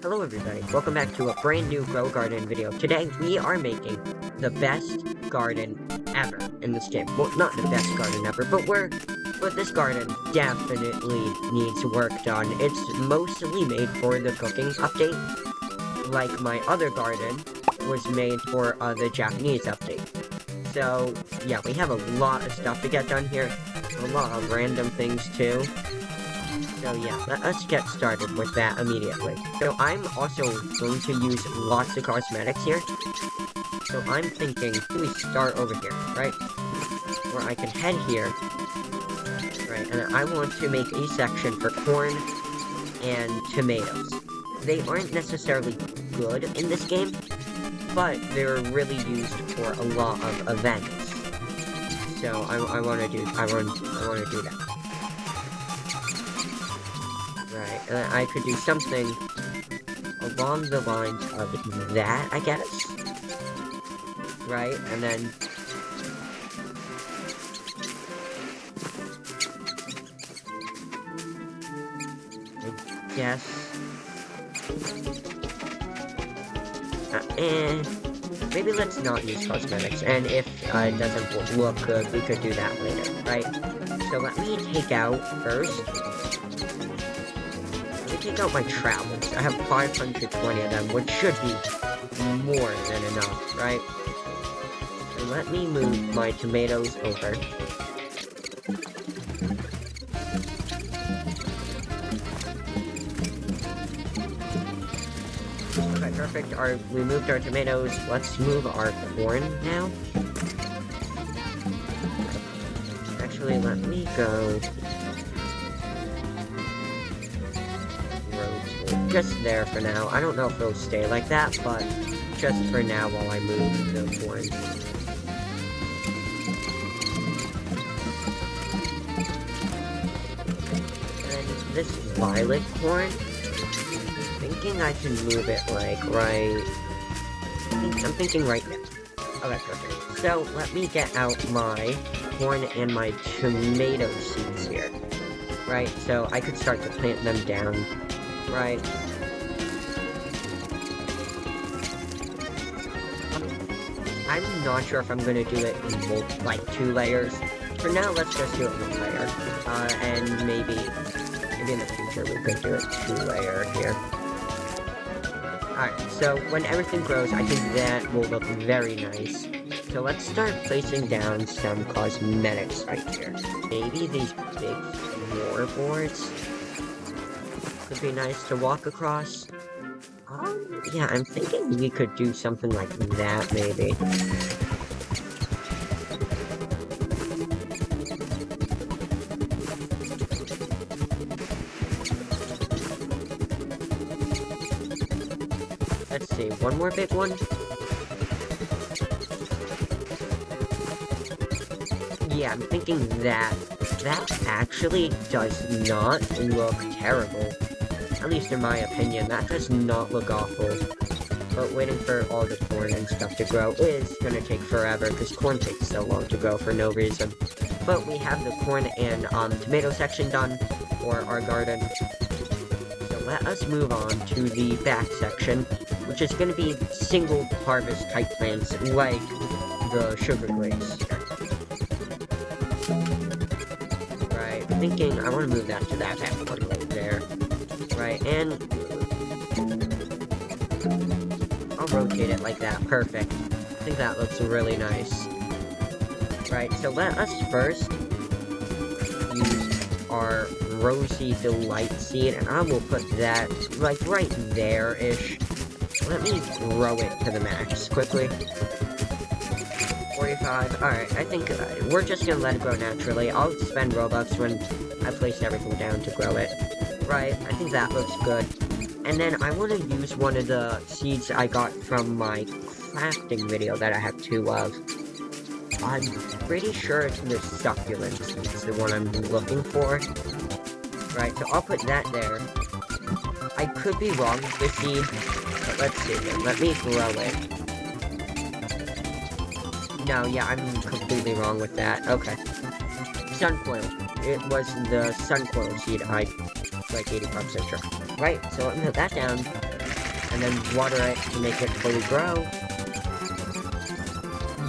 Hello everybody, welcome back to a brand new Grow Garden video. Today we are making the best garden ever in this game. Well, not the best garden ever, but this garden definitely needs work done. It's mostly made for the cooking update, like my other garden was made for the Japanese update. So yeah, we have a lot of stuff to get done here, a lot of random things too. So yeah, let's get started with that immediately. So I'm also going to use lots of cosmetics here. So I'm thinking, we start over here, right? Where I can head here. Right, and I want to make a section for corn and tomatoes. They aren't necessarily good in this game, but they're really used for a lot of events. So I want to do that. Right, and I could do something along the lines of that, I guess. Right, and then... I guess... maybe let's not use cosmetics, and if it doesn't look good, we could do that later, right? So let me take out first... take out my travels. I have 520 of them, which should be more than enough, right? So let me move my tomatoes over. Okay, perfect. We moved our tomatoes. Let's move our corn now. Actually, let me go... just there for now. I don't know if it'll stay like that, but just for now while I move the corn. And this violet corn, I'm thinking I can move it like right... I'm thinking right now. Okay, perfect. So let me get out my corn and my tomato seeds here. Right, so I could start to plant them down. Right. I'm not sure if I'm gonna do it in like 2 layers. For now, let's just do it 1 layer. And maybe in the future we could do it 2-layer here. Alright, so when everything grows, I think that will look very nice. So let's start placing down some cosmetics right here. Maybe these big floorboards could be nice to walk across. Yeah, I'm thinking we could do something like that, maybe. Let's see, one more big one? Yeah, I'm thinking that actually does not look terrible. At least in my opinion, that does not look awful. But waiting for all the corn and stuff to grow is gonna take forever, because corn takes so long to grow for no reason. But we have the corn and tomato section done for our garden. So let us move on to the back section, which is gonna be single harvest type plants, like the sugar grapes. Right, thinking I want to move that to that one right there. Right, and I'll rotate it like that. Perfect. I think that looks really nice. Right, so let us first use our Rosy Delight seed, and I will put that, like, right there-ish. Let me grow it to the max, quickly. 45. Alright, I think we're just gonna let it grow naturally. I'll spend Robux when I place everything down to grow it. Right, I think that looks good. And then I want to use one of the seeds I got from my crafting video that I have 2 of. I'm pretty sure it's the succulent seeds, the one I'm looking for. Right, so I'll put that there. I could be wrong with the seed, but let's see here. Let me grow it. No, yeah, I'm completely wrong with that. Okay. Suncoil. It was the suncoil seed I like 85% sure. Right, so let me put that down. and then water it to make it fully grow.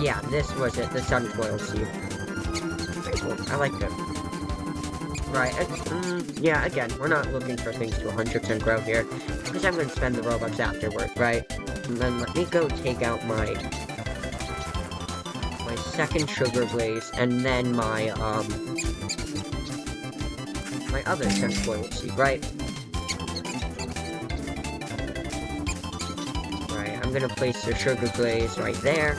Yeah, this was it, the sunflower seed. Very cool, I like it. Right, yeah, again, we're not looking for things to 100% grow here, because I'm going to spend the Robux afterward, right? And then let me go take out my second sugar glaze, and then my other sunflower seed, right? Right, I'm gonna place the sugar glaze right there,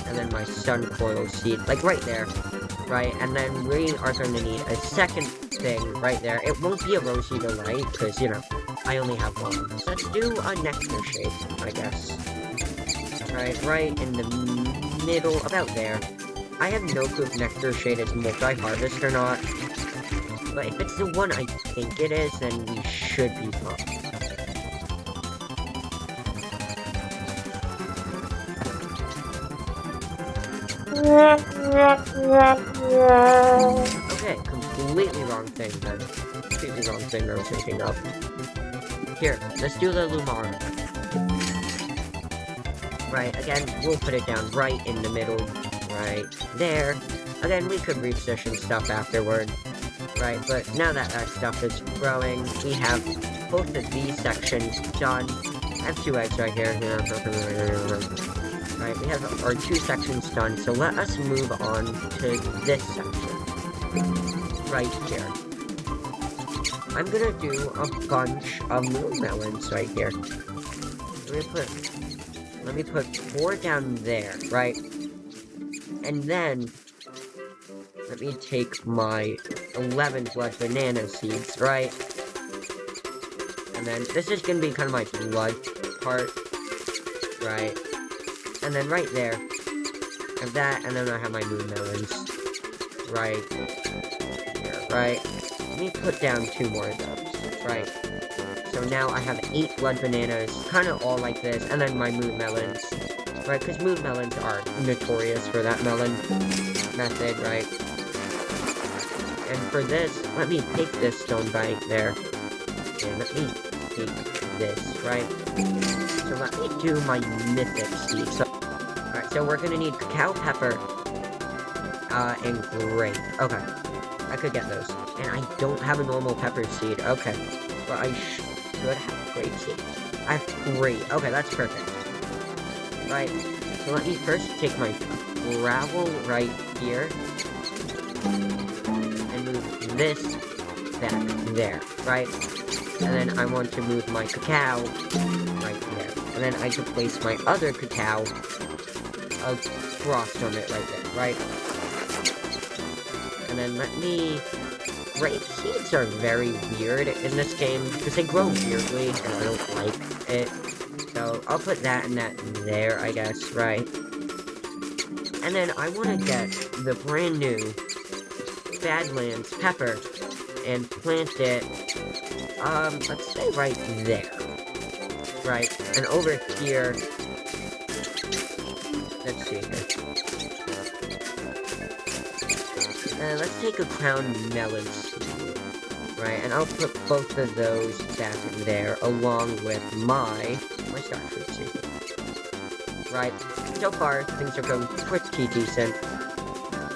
and then my sunflower seed, like right there, right? And then we are gonna need a second thing right there. It won't be a rosy delight, because, you know, I only have one. So let's do a nectar shape, I guess. Right in the middle, about there. I have no clue if nectar shade is multi-harvest or not. But if it's the one I think it is, then we should be fine. Okay, completely wrong thing then. Completely wrong thing I was thinking of. Here, let's do the Lumara. Right, again, we'll put it down right in the middle, right there. Again, we could reposition stuff afterward, right, but now that that stuff is growing, we have both of these sections done. I have 2 eggs right here, right, we have our 2 sections done, so let us move on to this section, right here. I'm gonna do a bunch of moon melons right here. Let me put 4 down there, right? And then, let me take my 11 blood banana seeds, right? And then, this is gonna be kind of my blood part, right? And then right there, I have that, and then I have my moon melons, right here, right? Let me put down 2 more of those, right? So now I have 8 blood bananas, kind of all like this, and then my moon melons, right? Because moon melons are notorious for that melon method, right? And for this, let me take this stone bank there, and let me take this, right? So let me do my mythic seed. So, alright, so we're gonna need cacao pepper, and grape. Okay, I could get those. And I don't have a normal pepper seed. Okay, well I should have grape seed. I have 3. Okay, that's perfect. Right, so let me first take my gravel right here, and move this back there, right? And then I want to move my cacao right there. And then I can place my other cacao across from it right there, right? And then let me... Grape seeds are very weird in this game, because they grow weirdly, and I don't like it. So, I'll put that and that there, I guess, right? And then I want to get the brand new Badlands pepper and plant it, let's say right there. Right, and over here, let's see here. Let's take a crown melon seed, right, and I'll put both of those back in there, along with my starfruit seed. Right, so far, things are going pretty decent.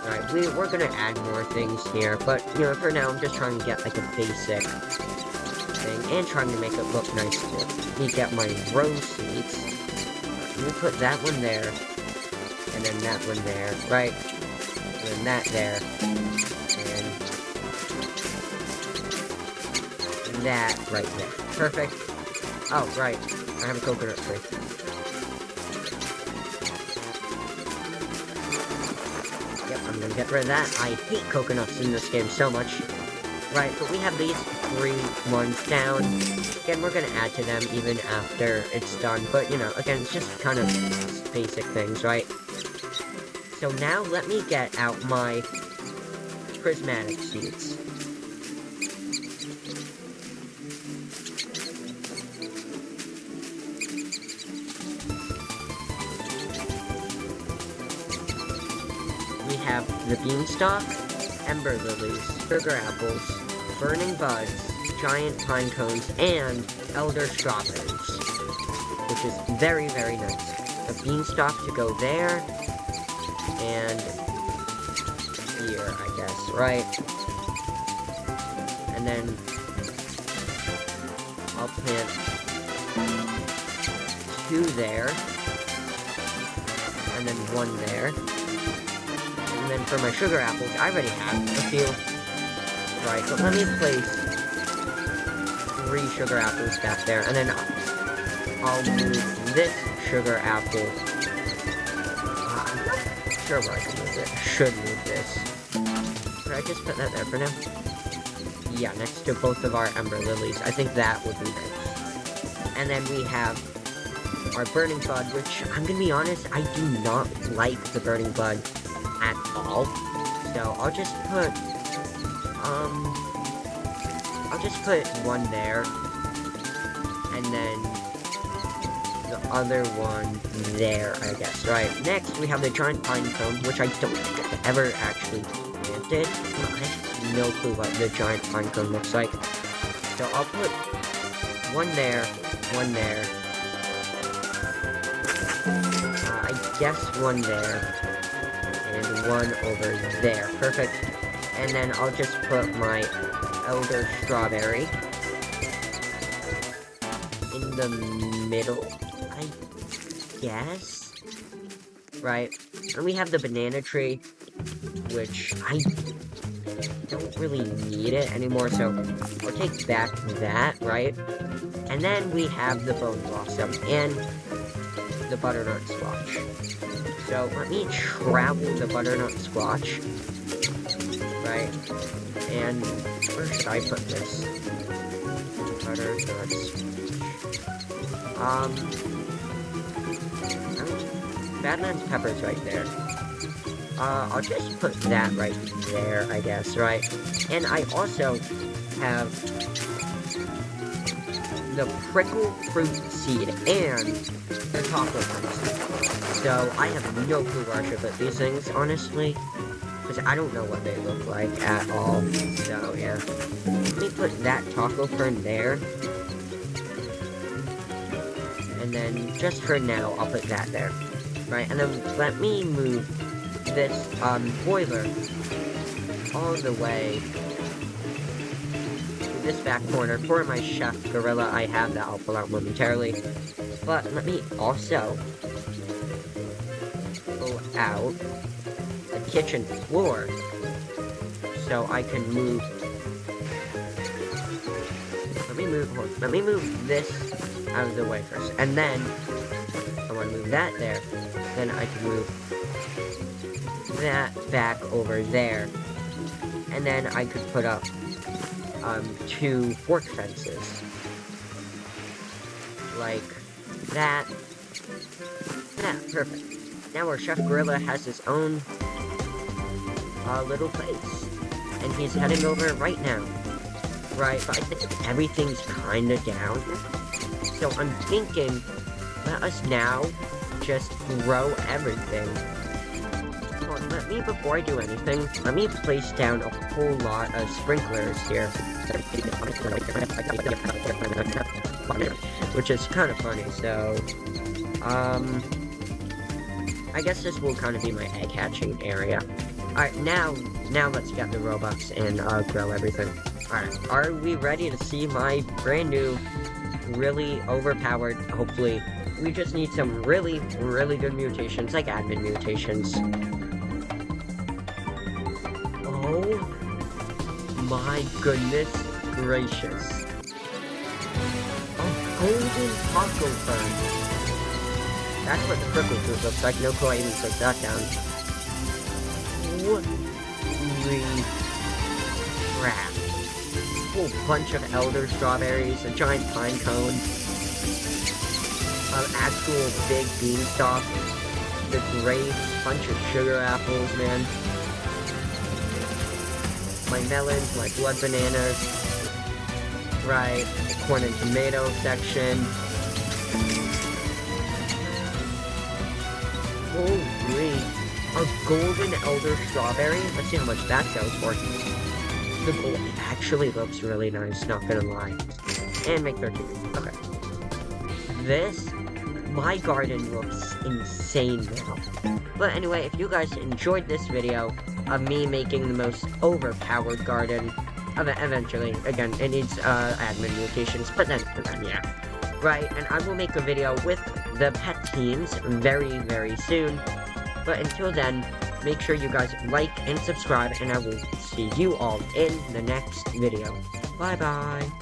Right, we're gonna add more things here, but, you know, for now, I'm just trying to get, like, a basic thing, and trying to make it look nice, too. Let me get my rose seeds. Let me put that one there, and then that one there, right? And then that there, and that right there. Perfect. Oh, right. I have a coconut tree. Yep, I'm gonna get rid of that. I hate coconuts in this game so much. Right, but we have these 3 ones down. Again, we're gonna add to them even after it's done. But, you know, again, it's just kind of basic things, right? So now let me get out my prismatic seeds. We have the beanstalk, ember lilies, sugar apples, burning buds, giant pine cones, and elder strawberries, which is very, very nice. A beanstalk to go there, and here, I guess, right? And then I'll plant 2 there, and then 1 there. And then for my sugar apples, I already have a few. Right, but let me place 3 sugar apples back there, and then I'll move this sugar apple. I'm not sure where I can move it. Should move this. Could I just put that there for now? Yeah, next to both of our ember lilies. I think that would be nice. And then we have our burning bud, which, I'm gonna be honest, I do not like the burning bud at all. So I'll just put 1 there, and then the other one there, I guess, right? Next, we have the giant pine cone, which I don't think I've ever actually planted. I have no clue what the giant pine cone looks like. So I'll put 1 there, 1 there. I guess 1 there, and 1 over there. Perfect. And then I'll just put my elder strawberry in the middle, I guess. Right. And we have the banana tree, which I don't really need it anymore, so I'll take back that, right? And then we have the bone blossom and the butternut squash. So let me travel the butternut squash. Right, and where should I put this? Badlands pepper's right there. I'll just put that right there, I guess, right? And I also have the prickle fruit seed and the taco fruit. So I have no clue where I should put these things, honestly. Because I don't know what they look like at all. So, yeah. Let me put that taco fern there. And then, just for now, I'll put that there. Right, and then let me move this, boiler all the way to this back corner. For my chef gorilla, I have that. I'll pull out momentarily. But let me also pull out kitchen floor, so I can move. Let me move this out of the way first, and then I want to move that there. Then I can move that back over there, and then I could put up 2 fork fences like that. Yeah, perfect. Now our chef gorilla has his own little place, and he's heading over right now. Right, but I think everything's kinda down, so I'm thinking, let us now just grow everything. Hold on, before I do anything, let me place down a whole lot of sprinklers here. Which is kind of funny, so, I guess this will kind of be my egg hatching area. Alright, now let's get the Robux and, grow everything. Alright, are we ready to see my brand new, really overpowered, hopefully, we just need some really, really good mutations, like admin mutations. Oh my goodness gracious. A golden taco fern. That's what the prickle fruit looks like. No clue I even took that down. Holy crap. A whole bunch of elder strawberries, a giant pine cone, an actual big beanstalk, the grapes, bunch of sugar apples, man. My melons, my blood bananas, right, the corn and tomato section. Holy, a golden elder strawberry? Let's see how much that sells for. It actually looks really nice, not gonna lie. And make 13. Okay. My garden looks insane now. But anyway, if you guys enjoyed this video of me making the most overpowered garden, eventually, again, it needs admin locations, but then yeah. Right, and I will make a video with the pet teams very, very soon. But until then, make sure you guys like and subscribe, and I will see you all in the next video. Bye-bye.